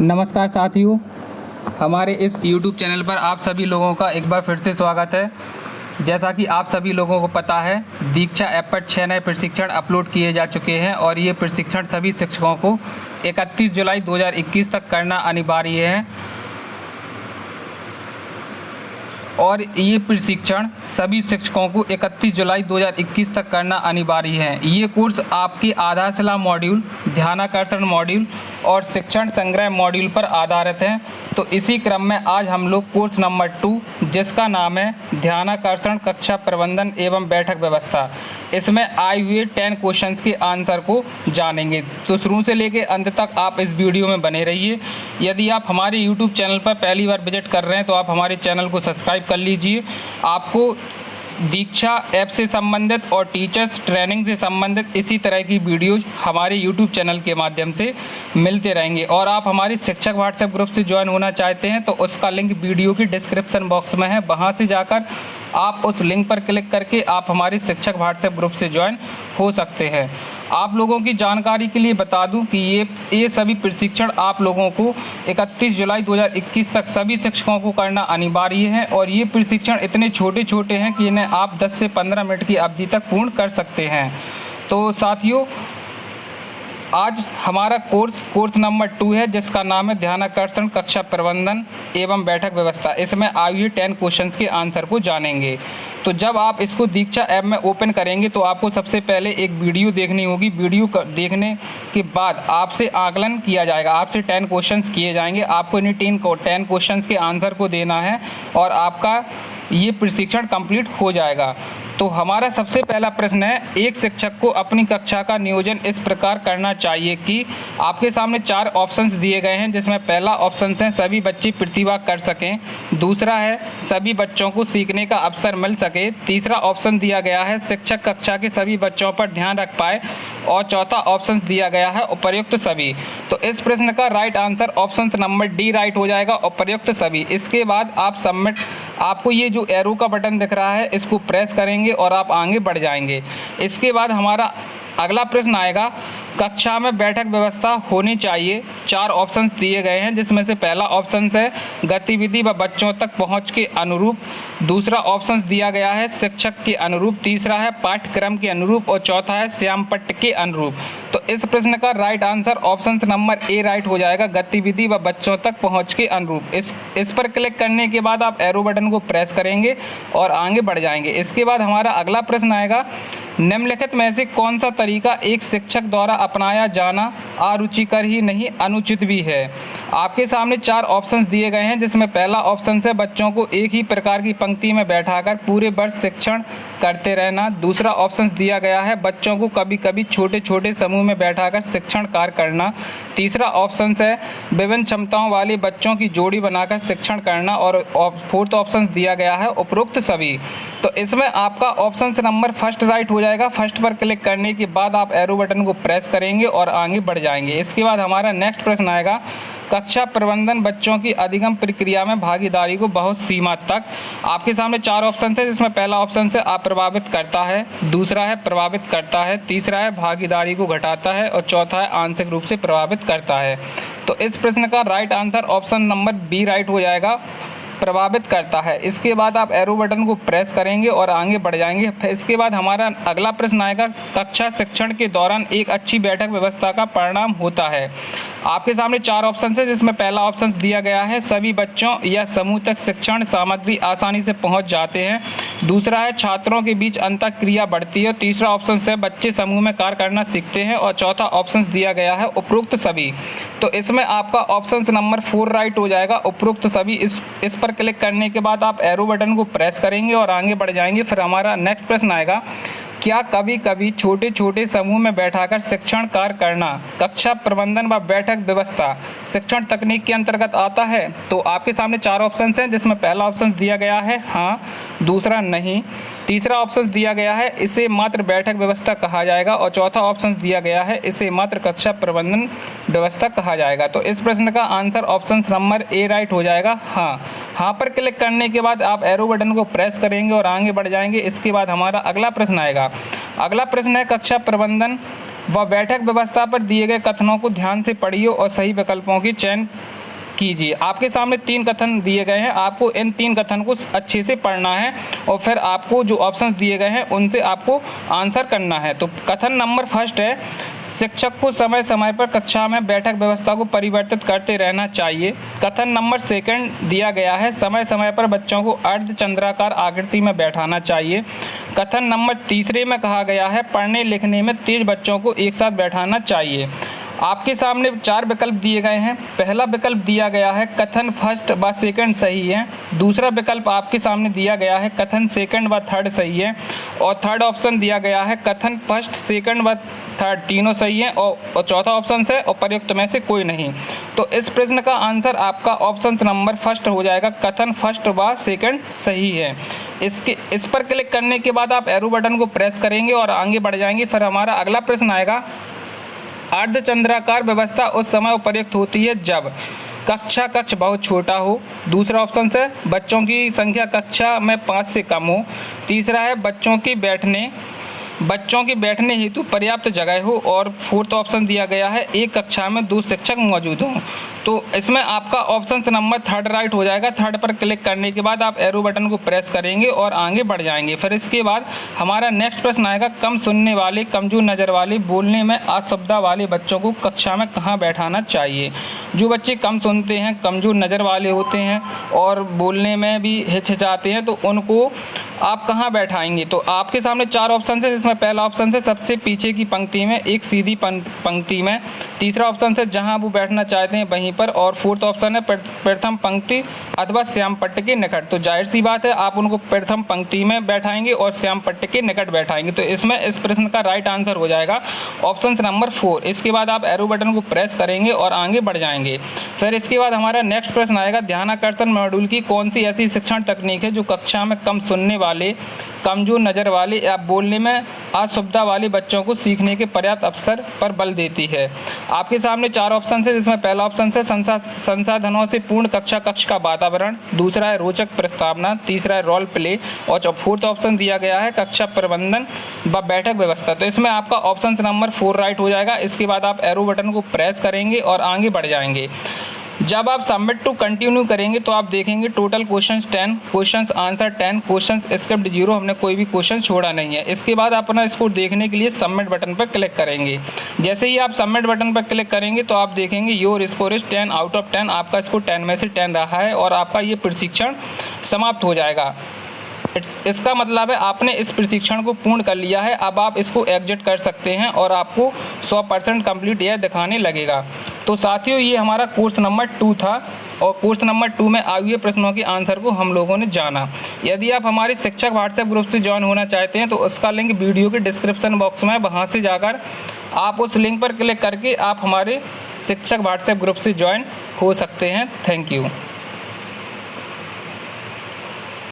नमस्कार साथियों, हमारे इस YouTube चैनल पर आप सभी लोगों का एक बार फिर से स्वागत है। जैसा कि आप सभी लोगों को पता है, दीक्षा ऐप पर 6 नए प्रशिक्षण अपलोड किए जा चुके हैं और ये प्रशिक्षण सभी शिक्षकों को 31 जुलाई 2021 तक करना अनिवार्य है। और ये प्रशिक्षण सभी शिक्षकों को 31 जुलाई 2021 तक करना अनिवार्य है। ये कोर्स आपके आधारशिला मॉड्यूल, ध्यानाकर्षण मॉड्यूल और शिक्षण संग्रह मॉड्यूल पर आधारित है। तो इसी क्रम में आज हम लोग कोर्स नंबर 2, जिसका नाम है ध्यानाकर्षण, कक्षा प्रबंधन एवं बैठक व्यवस्था, इसमें आए हुए 10 क्वेश्चंस के आंसर को जानेंगे। तो शुरू से लेकर अंत तक आप इस वीडियो में बने रहिए। यदि आप हमारे यूट्यूब चैनल पर पहली बार विजिट कर रहे हैं तो आप हमारे चैनल को सब्सक्राइब कर लीजिए। आपको दीक्षा ऐप से संबंधित और टीचर्स ट्रेनिंग से संबंधित इसी तरह की वीडियोज हमारे यूट्यूब चैनल के माध्यम से मिलते रहेंगे। और आप हमारे शिक्षक व्हाट्सएप ग्रुप से ज्वाइन होना चाहते हैं तो उसका लिंक वीडियो की डिस्क्रिप्शन बॉक्स में है। वहां से जाकर आप उस लिंक पर क्लिक करके आप हमारे शिक्षक व्हाट्सएप ग्रुप से ज्वाइन हो सकते हैं। आप लोगों की जानकारी के लिए बता दूं कि ये सभी प्रशिक्षण आप लोगों को 31 जुलाई 2021 तक सभी शिक्षकों को करना अनिवार्य है। और ये प्रशिक्षण इतने छोटे छोटे हैं कि इन्हें आप 10 से 15 मिनट की अवधि तक पूर्ण कर सकते हैं। तो साथियों, आज हमारा कोर्स नंबर 2 है, जिसका नाम है ध्यानाकर्षण, कक्षा प्रबंधन एवं बैठक व्यवस्था। इसमें आए हुए 10 क्वेश्चंस के आंसर को जानेंगे। तो जब आप इसको दीक्षा ऐप में ओपन करेंगे तो आपको सबसे पहले एक वीडियो देखनी होगी। वीडियो देखने के बाद आपसे आकलन किया जाएगा, आपसे 10 क्वेश्चंस किए जाएंगे। आपको इन्हीं 10 क्वेश्चंस के आंसर को देना है और आपका ये प्रशिक्षण कंप्लीट हो जाएगा। तो हमारा सबसे पहला प्रश्न है, एक शिक्षक को अपनी कक्षा का नियोजन इस प्रकार करना चाहिए कि आपके सामने 4 ऑप्शंस दिए गए हैं, जिसमें पहला ऑप्शन है सभी बच्चे प्रतिभा कर सकें, दूसरा है सभी बच्चों को सीखने का अवसर मिल सके, तीसरा ऑप्शन दिया गया है शिक्षक कक्षा के सभी बच्चों पर ध्यान रख पाए और चौथा ऑप्शन दिया गया है उपर्युक्त सभी। तो इस प्रश्न का right answer option number D right हो जाएगा, उपर्युक्त सभी। इसके बाद आप सबमिट, आपको ये जो एरो का बटन दिख रहा है इसको प्रेस करेंगे और आप आगे बढ़ जाएंगे। इसके बाद हमारा अगला प्रश्न आएगा, कक्षा में बैठक व्यवस्था होनी चाहिए। 4 ऑप्शंस दिए गए हैं, जिसमें से पहला ऑप्शन है गतिविधि व बच्चों तक पहुंच के अनुरूप, दूसरा ऑप्शन दिया गया है शिक्षक के अनुरूप, तीसरा है पाठ्यक्रम के अनुरूप और चौथा है श्यामपट्ट के अनुरूप। तो इस प्रश्न का right answer option number A right हो जाएगा, गतिविधि व बच्चों तक पहुँच के अनुरूप। इस पर क्लिक करने के बाद आप एरो बटन को प्रेस करेंगे और आगे बढ़ जाएंगे। इसके बाद हमारा अगला प्रश्न आएगा, निम्नलिखित में से कौन सा तरीका एक शिक्षक द्वारा अपनाया जाना अरुचिकर ही नहीं अनुचित भी है। आपके सामने 4 ऑप्शंस दिए गए हैं, जिसमें पहला ऑप्शन है बच्चों को एक ही प्रकार की पंक्ति में बैठाकर पूरे वर्ष शिक्षण करते रहना, दूसरा ऑप्शन दिया गया है बच्चों को कभी कभी छोटे छोटे समूह में बैठाकर शिक्षण कार्य करना, तीसरा ऑप्शन है विभिन्न क्षमताओं वाले बच्चों की जोड़ी बनाकर शिक्षण करना और फोर्थ ऑप्शन दिया गया है उपरोक्त सभी। तो इसमें आपका ऑप्शन नंबर फर्स्ट राइट हो जाएगा। फर्स्ट पर क्लिक करने के बाद आप एरो बटन को प्रेस करेंगे और आगे बढ़ जाएंगे। इसके बाद हमारा नेक्स्ट प्रश्न आएगा, कक्षा प्रबंधन बच्चों की अधिगम प्रक्रिया में भागीदारी को बहुत सीमा तक। आपके सामने 4 ऑप्शन है, जिसमें पहला ऑप्शन है अप्रभावित करता है, दूसरा है प्रभावित करता है, तीसरा है भागीदारी को घटाता है और चौथा है आंशिक रूप से प्रभावित करता है। तो इस प्रश्न का right answer option number B right हो जाएगा, प्रभावित करता है। इसके बाद आप एरो बटन को प्रेस करेंगे और आगे बढ़ जाएंगे। फिर इसके बाद हमारा अगला प्रश्न आएगा, कक्षा शिक्षण के दौरान एक अच्छी बैठक व्यवस्था का परिणाम होता है। आपके सामने 4 ऑप्शन है, जिसमें पहला ऑप्शन दिया गया है सभी बच्चों या समूह तक शिक्षण सामग्री आसानी से पहुंच जाते हैं, दूसरा है छात्रों के बीच अंतःक्रिया बढ़ती है, तीसरा ऑप्शन है बच्चे समूह में कार्य करना सीखते हैं और चौथा ऑप्शन दिया गया है उपरोक्त सभी। तो इसमें आपका ऑप्शन नंबर 4 राइट हो जाएगा, उपरोक्त सभी। इस पर क्लिक करने के बाद आप एरो बटन को प्रेस करेंगे और आगे बढ़ जाएंगे। फिर हमारा नेक्स्ट प्रश्न आएगा, क्या कभी कभी छोटे छोटे समूह में बैठाकर शिक्षण कार्य करना कक्षा प्रबंधन व बैठक व्यवस्था शिक्षण तकनीक के अंतर्गत आता है। तो आपके सामने 4 ऑप्शंस हैं, जिसमें पहला ऑप्शन दिया गया है हाँ, दूसरा नहीं, तीसरा ऑप्शन दिया गया है इसे मात्र बैठक व्यवस्था कहा जाएगा और चौथा ऑप्शन दिया गया है इसे मात्र कक्षा प्रबंधन व्यवस्था कहा जाएगा। तो इस प्रश्न का answer option number A right हो जाएगा, हाँ। हाँ पर क्लिक करने के बाद आप एरो बटन को प्रेस करेंगे और आगे बढ़ जाएंगे। इसके बाद हमारा अगला प्रश्न आएगा। अगला प्रश्न है, कक्षा प्रबंधन व बैठक व्यवस्था पर दिए गए कथनों को ध्यान से पढ़िए और सही विकल्पों की चयन कीजिए। आपके सामने 3 कथन दिए गए हैं, आपको इन 3 कथन को अच्छे से पढ़ना है और फिर आपको जो ऑप्शंस दिए गए हैं उनसे आपको आंसर करना है। तो कथन नंबर फर्स्ट है, शिक्षक को समय समय पर कक्षा में बैठक व्यवस्था को परिवर्तित करते रहना चाहिए। कथन नंबर सेकंड दिया गया है, समय समय पर बच्चों को अर्धचंद्राकार आकृति में बैठाना चाहिए। कथन नंबर तीसरे में कहा गया है, पढ़ने लिखने में तेज बच्चों को एक साथ बैठाना चाहिए। आपके सामने 4 विकल्प दिए गए हैं। पहला विकल्प दिया गया है कथन फर्स्ट व सेकंड सही है। दूसरा विकल्प आपके सामने दिया गया है कथन सेकंड व थर्ड सही है। और थर्ड ऑप्शन दिया गया है कथन फर्स्ट सेकंड व थर्ड तीनों सही है। और चौथा ऑप्शन है उपर्युक्त में से कोई नहीं। तो इस प्रश्न का आंसर आपका ऑप्शन नंबर फर्स्ट हो जाएगा, कथन फर्स्ट व सेकंड सही है। इस पर क्लिक करने के बाद आप एरो बटन को प्रेस करेंगे और आगे बढ़ जाएंगे। फिर हमारा अगला प्रश्न आएगा, अर्धचंद्राकार व्यवस्था उस समय उपयुक्त होती है जब कक्ष बहुत छोटा हो। दूसरा ऑप्शन है बच्चों की संख्या कक्षा में 5 से कम हो। तीसरा है बच्चों के बैठने हेतु पर्याप्त जगह हो। और फोर्थ ऑप्शन दिया गया है एक कक्षा में 2 शिक्षक मौजूद हों। तो इसमें आपका ऑप्शन नंबर थर्ड राइट हो जाएगा। थर्ड पर क्लिक करने के बाद आप एरो बटन को प्रेस करेंगे और आगे बढ़ जाएंगे। फिर इसके बाद हमारा नेक्स्ट प्रश्न आएगा, कम सुनने वाले, कमजोर नज़र वाले, बोलने में असुविधा वाले बच्चों को कक्षा में कहाँ बैठाना चाहिए। जो बच्चे कम सुनते हैं, कमजोर नज़र वाले होते हैं और बोलने में भी हिचकिचाते हैं, तो उनको आप कहाँ बैठाएंगे। तो आपके सामने 4 ऑप्शन है, जिसमें पहला ऑप्शन है सबसे पीछे की पंक्ति में, एक सीधी पंक्ति में। तीसरा ऑप्शन है जहाँ वो बैठना चाहते हैं वहीं पर। और फोर्थ ऑप्शन है प्रथम पंक्ति अथवा श्याम पट्ट के निकट। तो जाहिर सी बात है आप उनको प्रथम पंक्ति में बैठाएंगे और श्याम पट्ट के निकट बैठाएंगे। तो इसमें इस प्रश्न का राइट आंसर हो जाएगा ऑप्शन नंबर 4। इसके बाद आप एरो बटन को प्रेस करेंगे और आगे बढ़ जाएंगे। फिर इसके बाद हमारा नेक्स्ट प्रश्न आएगा, ध्यानाकर्षण मॉड्यूल की कौन सी ऐसी शिक्षण तकनीक है जो कक्षा में कम सुनने वाले, कमजोर नज़र वाले या बोलने में असुविधा वाले बच्चों को सीखने के पर्याप्त अवसर पर बल देती है। आपके सामने 4 ऑप्शन है, जिसमें पहला ऑप्शन है संसाधनों से पूर्ण कक्ष का वातावरण। दूसरा है रोचक प्रस्तावना। तीसरा है रोल प्ले। और फोर्थ ऑप्शन दिया गया है कक्षा प्रबंधन व बैठक व्यवस्था। तो इसमें आपका ऑप्शन नंबर 4 राइट हो जाएगा। इसके बाद आप एरो बटन को प्रेस करेंगे और आगे बढ़ जाएंगे। जब आप सबमिट टू कंटिन्यू करेंगे तो आप देखेंगे total questions 10, questions answer 10, questions script 0, हमने कोई भी क्वेश्चन छोड़ा नहीं है। इसके बाद अपना इसको देखने के लिए सबमिट बटन पर क्लिक करेंगे। जैसे ही आप सबमिट बटन पर क्लिक करेंगे तो आप देखेंगे your score is 10 out of 10। आपका स्कोर 10 में से 10 रहा है और आपका ये प्रशिक्षण समाप्त हो जाएगा। इसका मतलब है आपने इस प्रशिक्षण को पूर्ण कर लिया है। अब आप इसको एग्जिट कर सकते हैं और आपको 100% कंप्लीट यह दिखाने लगेगा। तो साथियों, ये हमारा कोर्स नंबर 2 था और कोर्स नंबर 2 में आए हुए प्रश्नों के आंसर को हम लोगों ने जाना। यदि आप हमारे शिक्षक व्हाट्सएप ग्रुप से ज्वाइन होना चाहते हैं तो उसका लिंक वीडियो के डिस्क्रिप्शन बॉक्स में, वहाँ से जाकर आप उस लिंक पर क्लिक करके आप हमारे शिक्षक व्हाट्सएप ग्रुप से ज्वाइन हो सकते हैं। Thank you.